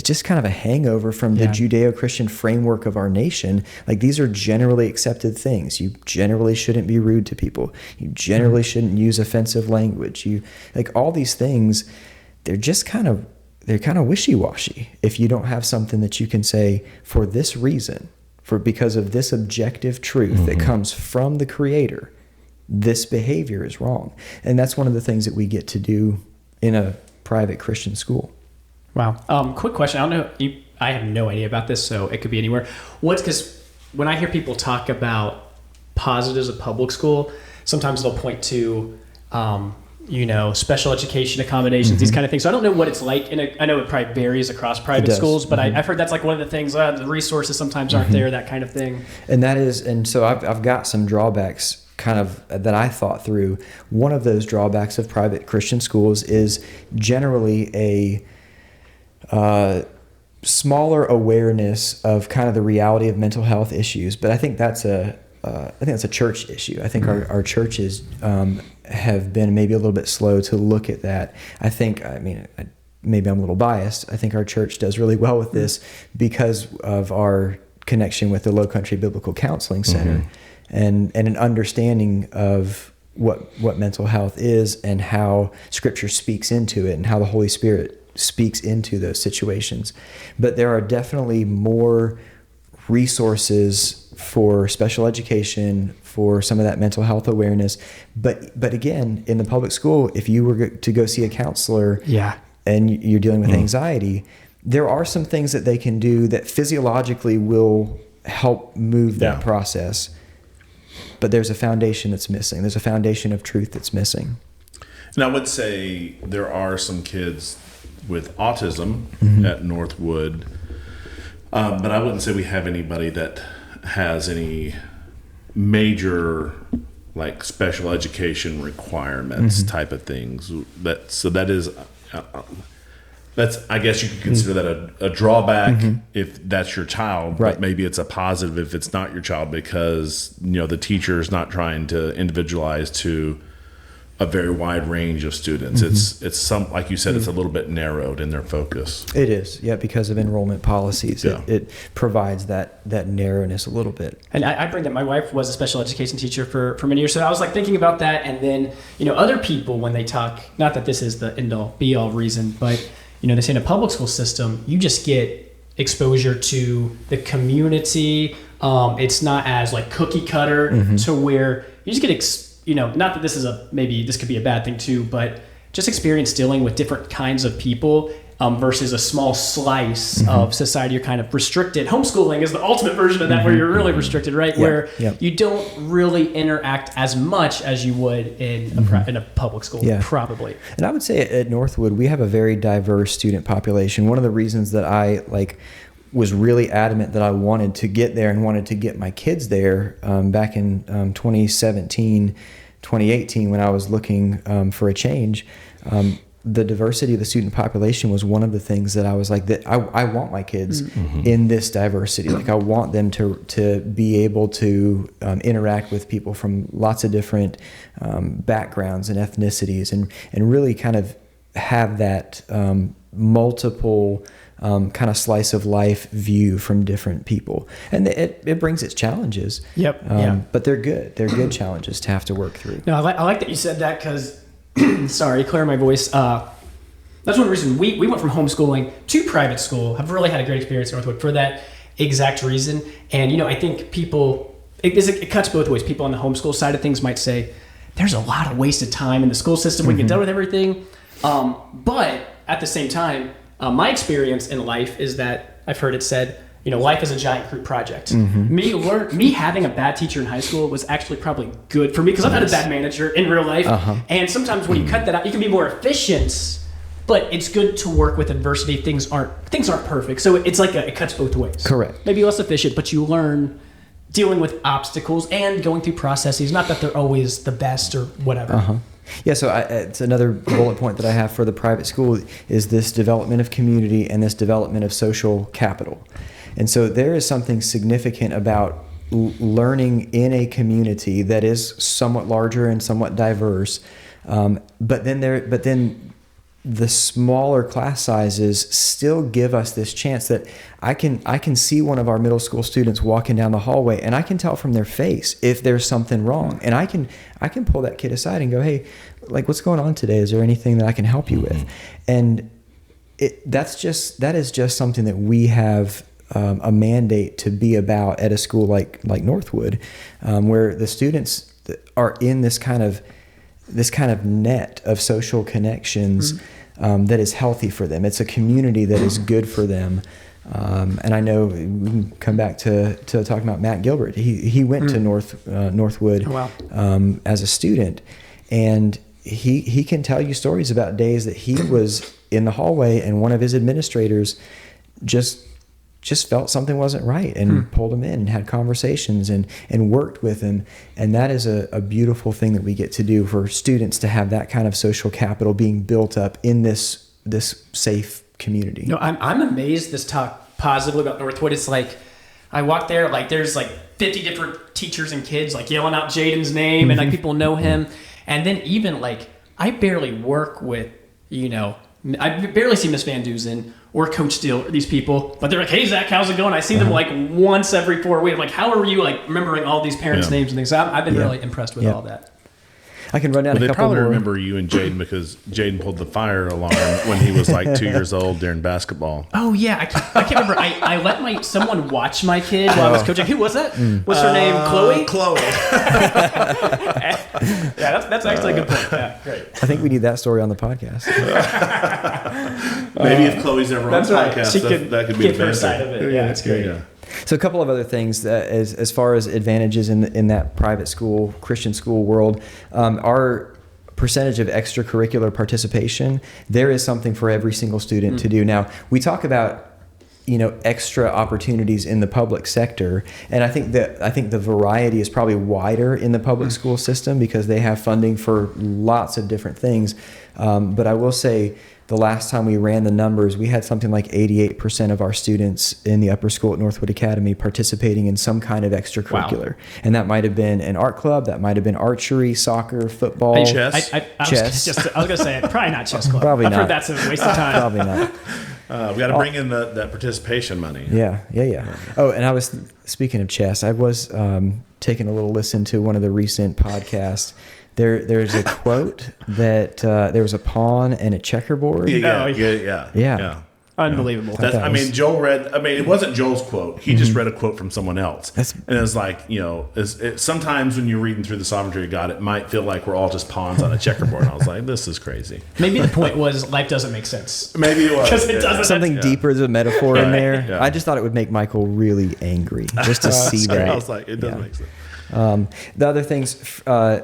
just kind of a hangover from the Judeo-Christian framework of our nation. These are generally accepted things. You generally shouldn't be rude to people. You generally shouldn't use offensive language. All these things, they're kind of wishy-washy if you don't have something that you can say, for this reason, because of this objective truth that comes from the Creator, this behavior is wrong. And that's one of the things that we get to do in a private Christian school. Wow. Quick question. I don't know. I have no idea about this, so it could be anywhere. Because when I hear people talk about positives of public school, sometimes they'll point to, special education accommodations, these kind of things. So I don't know what it's like. I know it probably varies across private schools, but I've heard that's one of the things. The resources sometimes aren't there, that kind of thing. And so I've got some drawbacks kind of that I thought through. One of those drawbacks of private Christian schools is generally a smaller awareness of kind of the reality of mental health issues. But I think that's a church issue. I think our churches have been maybe a little bit slow to look at that. Maybe I'm a little biased. I think our church does really well with this because of our connection with the Low Country Biblical Counseling Center and an understanding of what mental health is and how Scripture speaks into it and how the Holy Spirit speaks into those situations. But there are definitely more resources for special education, for some of that mental health awareness. But again, in the public school, if you were to go see a counselor and you're dealing with anxiety, there are some things that they can do that physiologically will help move that process. But there's a foundation that's missing. There's a foundation of truth that's missing. And I would say there are some kids with autism at Northwood, but I wouldn't say we have anybody that has any major special education requirements type of things. That's I guess you could consider that a drawback if that's your child, but maybe it's a positive if it's not your child, because the teacher is not trying to individualize to a very wide range of students. It's some, like you said, it's a little bit narrowed in their focus. It is, because of enrollment policies. It provides that narrowness a little bit. And I bring that my wife was a special education teacher for many years, so I was thinking about that. And then other people, when they talk, not that this is the end all be all reason, but they say in a public school system you just get exposure to the community. It's not as cookie cutter to where you just get not that this is maybe this could be a bad thing too, but just experience dealing with different kinds of people versus a small slice of society. You're kind of restricted. Homeschooling is the ultimate version of that, where you're really restricted, right? Yeah. Where you don't really interact as much as you would in a public school, probably. And I would say at Northwood, we have a very diverse student population. One of the reasons that I was really adamant that I wanted to get there and wanted to get my kids there back in 2017, 2018, when I was looking for a change. The diversity of the student population was one of the things that I was like, that I want my kids in this diversity. Like I want them to be able to interact with people from lots of different backgrounds and ethnicities, and really kind of have that multiple kind of slice of life view from different people. And it brings its challenges. Yep. But they're good. They're good challenges to have to work through. No, I like that you said that, because sorry, clear my voice. That's one reason we went from homeschooling to private school. I've really had a great experience at Northwood for that exact reason. And, I think people, it cuts both ways. People on the homeschool side of things might say, there's a lot of wasted time in the school system. We get done with everything. But at the same time, my experience in life is that I've heard it said, life is a giant group project. Me having a bad teacher in high school was actually probably good for me, because I've had a bad manager in real life. And sometimes when you cut that out, you can be more efficient, but it's good to work with adversity. Things aren't perfect. So it's like it cuts both ways. Correct. Maybe less efficient, but you learn dealing with obstacles and going through processes. Not that they're always the best or whatever. Yeah, so it's another bullet point that I have for the private school is this development of community and this development of social capital. And so there is something significant about learning in a community that is somewhat larger and somewhat diverse, but then the smaller class sizes still give us this chance that I can see one of our middle school students walking down the hallway, and I can tell from their face if there's something wrong, and I can pull that kid aside and go, hey, like, what's going on today? Is there anything that I can help you with? And that is just something that we have a mandate to be about at a school like Northwood, where the students are in this kind of net of social connections that is healthy for them. It's a community that is good for them. And I know we can come back to talking about Matt Gilbert. He went to Northwood as a student, and he can tell you stories about days that he was in the hallway and one of his administrators just felt something wasn't right and pulled him in and had conversations and worked with him. And that is a beautiful thing that we get to do for students, to have that kind of social capital being built up in this safe community. No, I'm amazed this talk positively about Northwood. It's like, I walk there, like there's like 50 different teachers and kids like yelling out Jaden's name, and like people know him. And then even like, I barely work with, I barely see Miss Van Dusen or Coach Steele or these people, but they're like, hey, Zach, how's it going? I see them like once every 4 weeks. I'm like, how are you like remembering all these parents' names and things? So I've been really impressed with all that. I can run down a couple more. They probably remember you and Jaden because Jaden pulled the fire alarm when he was like 2 years old during basketball. Oh yeah, I can't remember. I let someone watch my kid while I was coaching. Who was that? What's her name? Chloe. Chloe. Yeah, that's actually a good point. Yeah, great. I think we need that story on the podcast. Maybe if Chloe's ever on the right. podcast, that could be get her side of it. Yeah, that's great. Yeah. So a couple of other things that as far as advantages in that private school, Christian school world, our percentage of extracurricular participation, there is something for every single student to do. Now, we talk about extra opportunities in the public sector, and I think the variety is probably wider in the public school system because they have funding for lots of different things. But I will say, the last time we ran the numbers, we had something like 88% of our students in the upper school at Northwood Academy participating in some kind of extracurricular. Wow. And that might have been an art club, that might have been archery, soccer, football, chess. I was going to say, probably not chess club. Probably I've not. heard that's a waste of time. Probably not. We got to bring in that participation money. Yeah. Oh, and I was, speaking of chess, I was taking a little listen to one of the recent podcasts. There's a quote that there was a pawn and a checkerboard. Yeah. Unbelievable. Joel read. It wasn't Joel's quote. He just read a quote from someone else, and it was like, sometimes when you're reading through the sovereignty of God, it might feel like we're all just pawns on a checkerboard. And I was like, this is crazy. Maybe the point was life doesn't make sense. Maybe it was because it doesn't. Something deeper as a metaphor in there. Yeah. I just thought it would make Michael really angry just to see that. I was like, it doesn't make sense. The other things,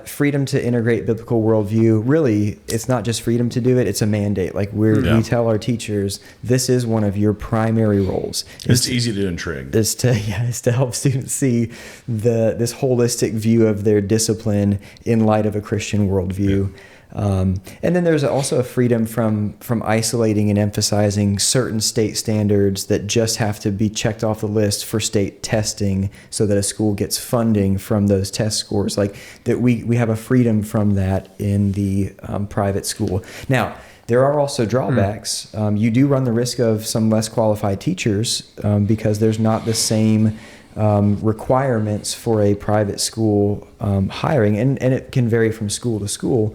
freedom to integrate biblical worldview. Really, it's not just freedom to do it; it's a mandate. Like we tell our teachers, this is one of your primary roles. It's easy to do in trig. Is to help students see this holistic view of their discipline in light of a Christian worldview. Yeah. And then there's also a freedom from isolating and emphasizing certain state standards that just have to be checked off the list for state testing so that a school gets funding from those test scores. Like that we have a freedom from that in the private school. Now, there are also drawbacks. You do run the risk of some less qualified teachers because there's not the same requirements for a private school hiring, and it can vary from school to school.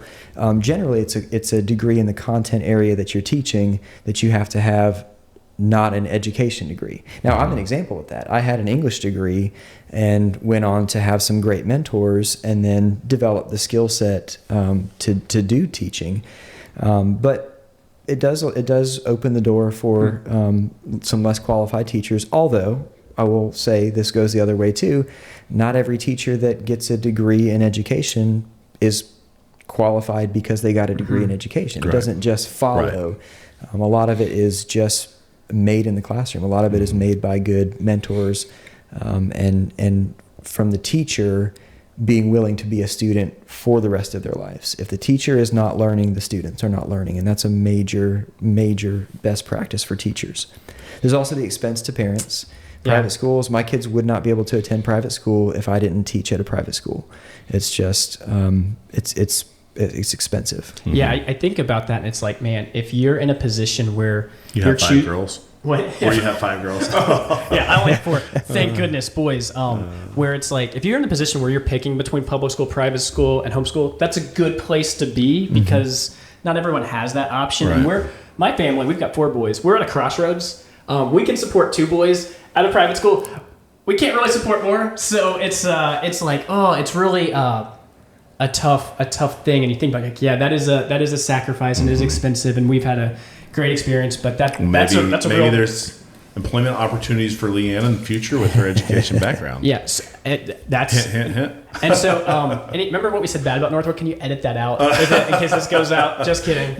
Generally, it's a degree in the content area that you're teaching that you have to have, not an education degree. Now, I'm an example of that. I had an English degree and went on to have some great mentors and then develop the skill set to do teaching. But it does open the door for some less qualified teachers, although I will say this goes the other way too. Not every teacher that gets a degree in education is qualified because they got a degree in education. It doesn't just follow. A lot of it is just made in the classroom. A lot of it is made by good mentors, and from the teacher being willing to be a student for the rest of their lives. If the teacher is not learning, the students are not learning, and that's a major best practice for teachers. There's also the expense to parents. Private schools, my kids would not be able to attend private school if I didn't teach at a private school. It's just, it's expensive. Yeah, I think about that, and it's like, man, if you're in a position where you have 5 girls. What? Or you have 5 girls. Yeah, I only have 4. Thank goodness, boys. Where it's like, if you're in a position where you're picking between public school, private school, and homeschool, that's a good place to be because not everyone has that option. Right. And my family, we've got 4 boys. We're at a crossroads. We can support 2 boys at a private school. We can't really support more. So it's like, it's really a tough thing. And you think about like, yeah, that is a sacrifice and it is expensive. And we've had a great experience, but that's a real, there's employment opportunities for Leanne in the future with her education background. Yes, that's hint. And so, remember what we said bad about Northwood? Can you edit that out in case this goes out? Just kidding.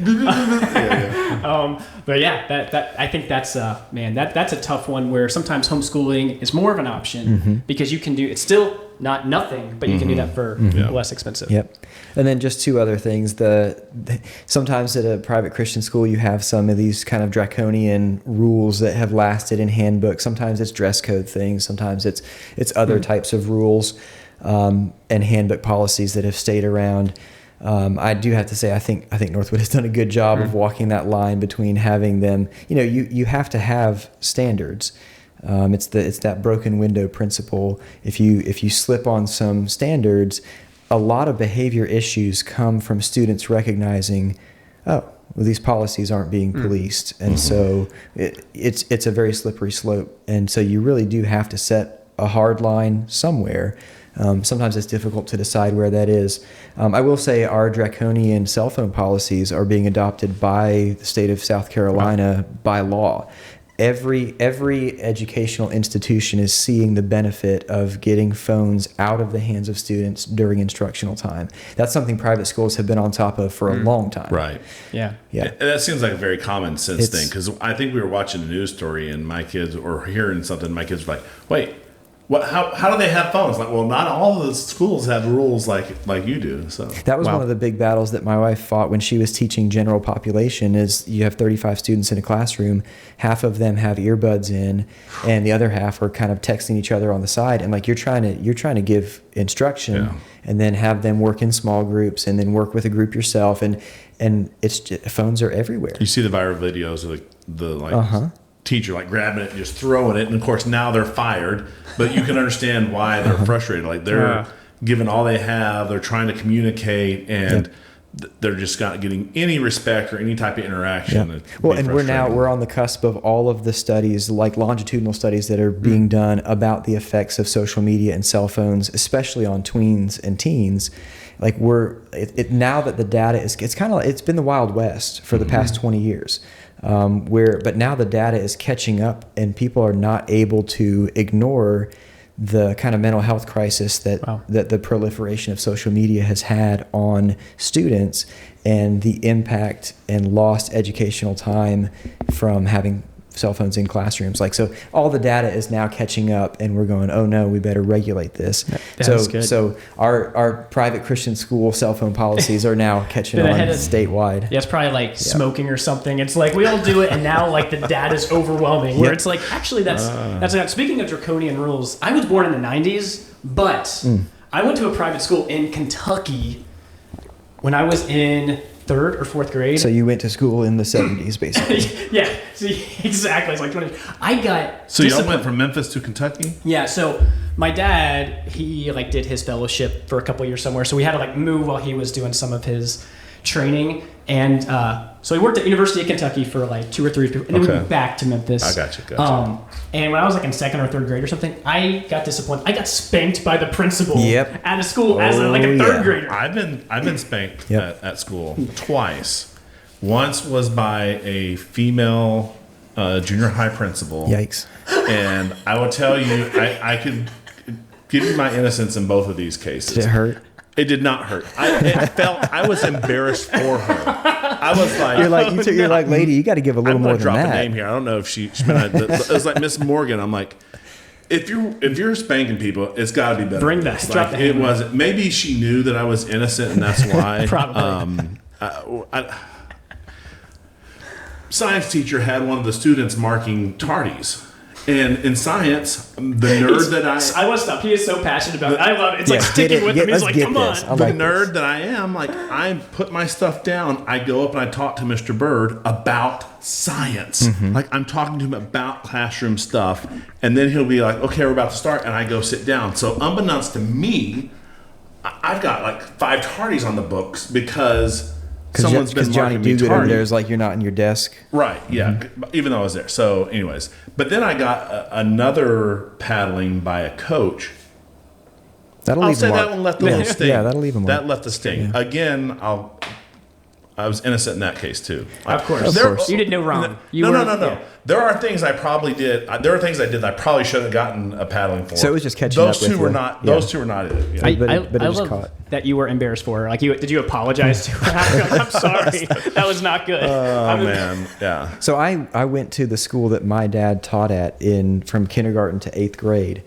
But yeah, that I think that's that's a tough one where sometimes homeschooling is more of an option because you can do it's still not nothing, but you can do that for less expensive. Yep. And then just 2 other things. Sometimes at a private Christian school, you have some of these kind of draconian rules that have lasted in handbooks. Sometimes it's dress code things. Sometimes it's other types of rules and handbook policies that have stayed around. I do have to say, I think Northwood has done a good job of walking that line between having them. You have to have standards. It's that broken window principle. If you slip on some standards, a lot of behavior issues come from students recognizing, these policies aren't being policed, and so it's a very slippery slope. And so you really do have to set a hard line somewhere. Sometimes it's difficult to decide where that is. I will say our draconian cell phone policies are being adopted by the state of South Carolina by law. Every educational institution is seeing the benefit of getting phones out of the hands of students during instructional time. That's something private schools have been on top of for a long time. Right. Yeah. That seems like a very common sense thing, because I think we were watching a news story and my kids, or hearing something, my kids were like, wait, how do they have phones? Like, well, not all of the schools have rules like you do. So that was one of the big battles that my wife fought when she was teaching general population. Is you have 35 students in a classroom, half of them have earbuds in, and the other half are kind of texting each other on the side. And like you're trying to give instruction, and then have them work in small groups, and then work with a group yourself. And it's just, phones are everywhere. You see the viral videos of the teacher like grabbing it and just throwing it, and of course now they're fired, but you can understand why they're frustrated. Like they're giving all they have, they're trying to communicate, and they're just not getting any respect or any type of interaction. Well, and we're on the cusp of all of the studies, like longitudinal studies that are being done about the effects of social media and cell phones, especially on tweens and teens. Like now that the data it's been the Wild West for the past 20 years. But now the data is catching up, and people are not able to ignore the kind of mental health crisis that the proliferation of social media has had on students, and the impact and lost educational time from having cell phones in classrooms. Like, so all the data is now catching up, and we're going, oh no, we better regulate this. That's good. So our private Christian school cell phone policies are now catching on statewide. Yeah, it's probably like smoking or something. It's like we all do it, and now like the data is overwhelming. Where it's like, actually, that's not. Speaking of draconian rules, I was born in the '90s, but I went to a private school in Kentucky when I was in 3rd or 4th grade. So you went to school in the 70s, basically. Yeah, see, exactly. It's like 20. I got. So y'all went from Memphis to Kentucky? Yeah. So my dad, he like did his fellowship for a couple years somewhere. So we had to like move while he was doing some of his training, and so he worked at University of Kentucky for like 2 or 3 years, and then we moved back to Memphis. I gotcha. And when I was like in 2nd or 3rd grade or something, I got disappointed. I got spanked by the principal at a school as like a 3rd grader. I've been spanked at school twice. Once was by a female junior high principal. Yikes. And I will tell you, I could give you my innocence in both of these cases. Did it hurt? It did not hurt. I was embarrassed for her. I was like, you're like, lady, you got to give a little more than that. I'm gonna drop a name here. I don't know if it was like Miss Morgan. I'm like, if you're spanking people, it's got to be better. Bring that. Like, it wasn't. Maybe she knew that I was innocent, and that's why. Probably. Science teacher had one of the students marking tardies. And in science, the nerd that I want to stop. He is so passionate about it. I love it. It's like sticking with him. He's like, come on. The nerd that I am, like, I put my stuff down. I go up and I talk to Mr. Bird about science. Like, I'm talking to him about classroom stuff. And then he'll be like, okay, we're about to start. And I go sit down. So unbeknownst to me, I've got like 5 tardies on the books because someone's been Johnny marking me Duguid tardy. there's like, you're not in your desk. Right, yeah. Even though I was there. So anyways. But then I got another paddling by a coach. I'll say that one left a little sting. Yeah, that'll leave a mark. That left a sting. Yeah. Again, I was innocent in that case too. Of course. You did no wrong. No. Yeah. There are things I probably did. There are things I did that I probably should have gotten a paddling for. So it was just catching up Those two were not. Yeah. Those two were not it. Yeah. But I love caught. that you were embarrassed for her. Like, did you apologize to her? I'm sorry. That was not good. Oh man, yeah. So I went to the school that my dad taught at from kindergarten to 8th grade,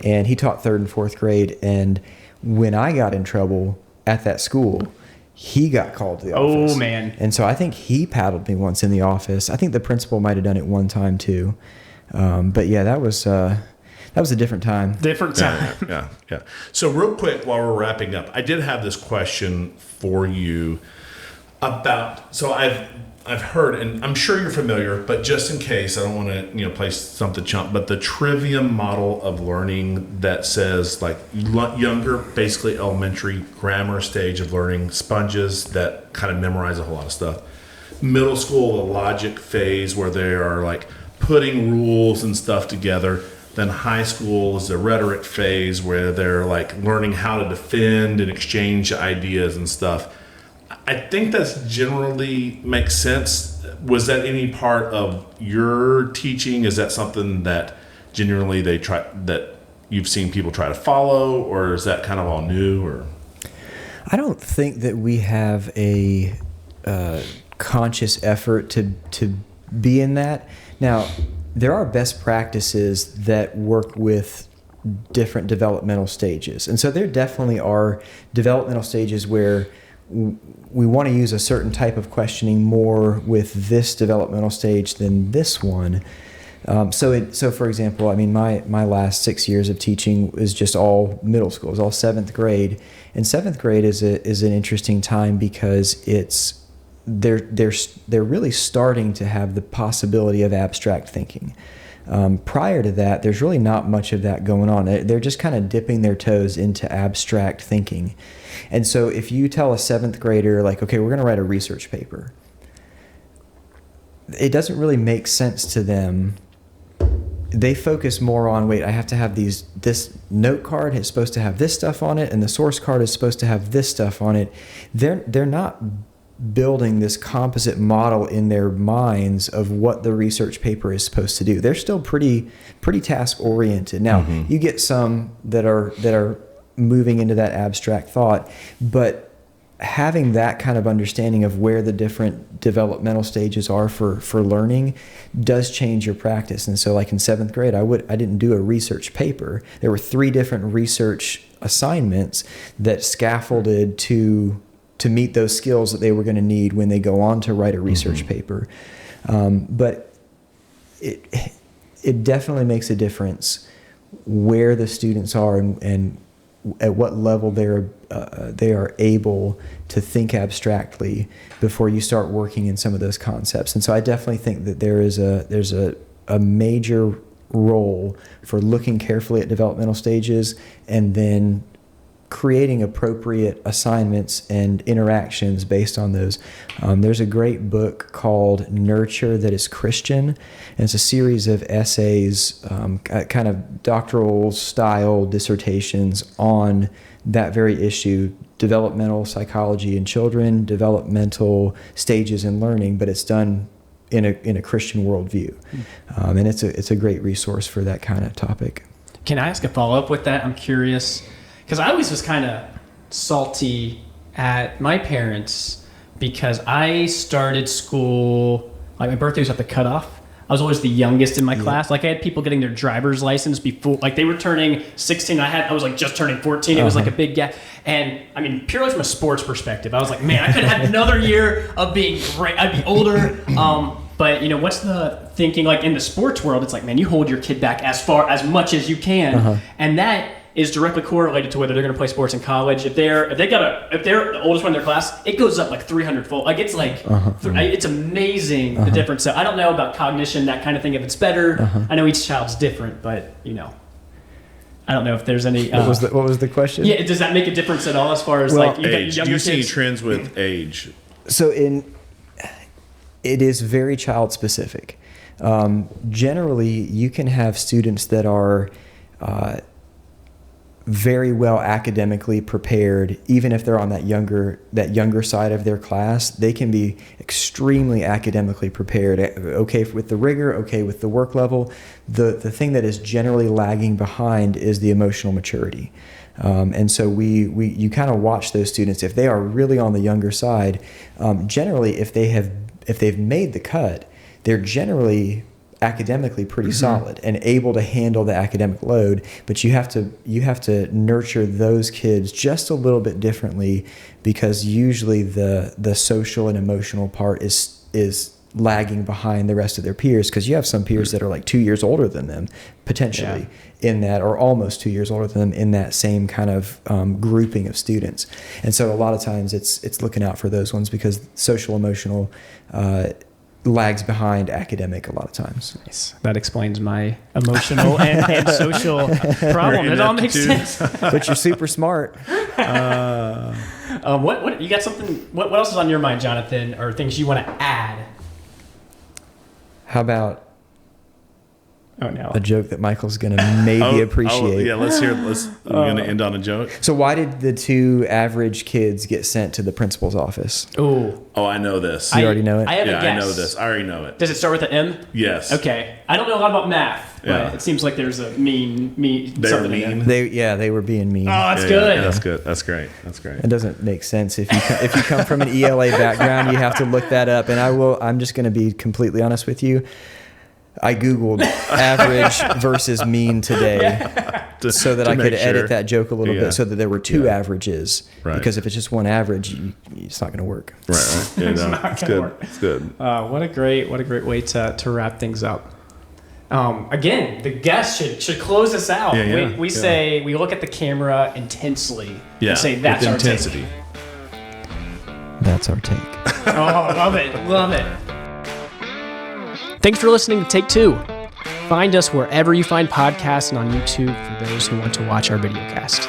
and he taught 3rd and 4th grade. And when I got in trouble at that school, he got called to the office. Oh man! And so I think he paddled me once in the office. I think the principal might have done it one time too. But yeah, that was a different time. Yeah. So real quick, while we're wrapping up, I did have this question for you about. So I've heard, and I'm sure you're familiar, but just in case, I don't want to play something chump, but the trivium model of learning that says like younger, basically elementary grammar stage of learning, sponges that kind of memorize a whole lot of stuff. Middle school, the logic phase where they are like putting rules and stuff together. Then high school is the rhetoric phase where they're like learning how to defend and exchange ideas and stuff. I think that's generally makes sense. Was that any part of your teaching? Is that something that generally that you've seen people try to follow, or is that kind of all new? Or I don't think that we have a conscious effort to be in that. Now, there are best practices that work with different developmental stages. And so there definitely are developmental stages where we want to use a certain type of questioning more with this developmental stage than this one. So for example, I mean, my last 6 years of teaching is just all middle school. It was all 7th grade. And 7th grade is an interesting time because they're really starting to have the possibility of abstract thinking. Prior to that, there's really not much of that going on. They're just kind of dipping their toes into abstract thinking. And so if you tell a 7th grader, like, okay, we're going to write a research paper, it doesn't really make sense to them. They focus more on, wait, I have to have this note card is supposed to have this stuff on it, and the source card is supposed to have this stuff on it. They're not building this composite model in their minds of what the research paper is supposed to do. They're still pretty task oriented. Now, you get some that are moving into that abstract thought, but having that kind of understanding of where the different developmental stages are for learning does change your practice. And so like in 7th grade, I didn't do a research paper. There were 3 different research assignments that scaffolded to meet those skills that they were going to need when they go on to write a research paper. But it definitely makes a difference where the students are and at what level they are able to think abstractly before you start working in some of those concepts. And so I definitely think that there's a major role for looking carefully at developmental stages and then creating appropriate assignments and interactions based on those. There's a great book called Nurture That Is Christian, and it's a series of essays, kind of doctoral style dissertations on that very issue, developmental psychology in children, developmental stages in learning, but it's done in a Christian worldview. And it's a great resource for that kind of topic. Can I ask a follow-up with that? I'm curious. Because I always was kind of salty at my parents because I started school, like my birthday was at the cutoff. I was always the youngest in my class. Like I had people getting their driver's license before, like they were turning 16. I was like just turning 14. It was like a big gap. And I mean, purely from a sports perspective, I was like, man, I could have had another year of being great. I'd be older. But what's the thinking like in the sports world? It's like, man, you hold your kid back as much as you can. And that is directly correlated to whether they're going to play sports in college. If they're the oldest one in their class, it goes up like 300-fold. Like it's like it's amazing the difference. So I don't know about cognition, that kind of thing. If it's better, I know each child's different, but I don't know if there's any. What was the question? Yeah, does that make a difference at all as far as like you got age? younger Do you see kids? trends with age? So it is very child specific. Generally, you can have students that are very well academically prepared, even if they're on that younger side of their class. They can be extremely academically prepared, okay with the rigor, okay with the work level. The thing that is generally lagging behind is the emotional maturity. And so you kind of watch those students. If they are really on the younger side, generally if they've made the cut, they're generally academically pretty solid and able to handle the academic load, but you have to nurture those kids just a little bit differently, because usually the social and emotional part is lagging behind the rest of their peers, because you have some peers that are like 2 years older than them potentially in that, or almost 2 years older than them in that same kind of grouping of students. And so a lot of times it's looking out for those ones, because social emotional lags behind academic a lot of times. Nice. That explains my emotional and social problem. It all makes sense. But you're super smart. What you got something? What else is on your mind, Jonathan, or things you want to add? How about Oh no, a joke that Michael's going to maybe appreciate? Yeah, let's hear. I'm going to end on a joke. So why did the 2 average kids get sent to the principal's office? Oh, I know this. You already know it? I have a guess. I know this. I already know it. Does it start with an M? Yes. Okay. I don't know a lot about math, but it seems like there's a mean They're something mean. in there. They were being mean. Oh, that's Yeah, good. that's good. That's great. That's great. It doesn't make sense if you come from an ELA background. You have to look that up. And I'm just going to be completely honest with you. I Googled average versus mean today so that I could edit that joke a little bit, so that there were 2 averages. Right. Because if it's just one average, it's not going to work. Right. Yeah, no, it's good. work. It's good. What a great way to wrap things up. Again, the guest should close us out. Yeah, we say, we look at the camera intensely and say, with that's our intensity. take. That's our take. Oh, love it. Love it. Thanks for listening to Take 2. Find us wherever you find podcasts and on YouTube for those who want to watch our videocast.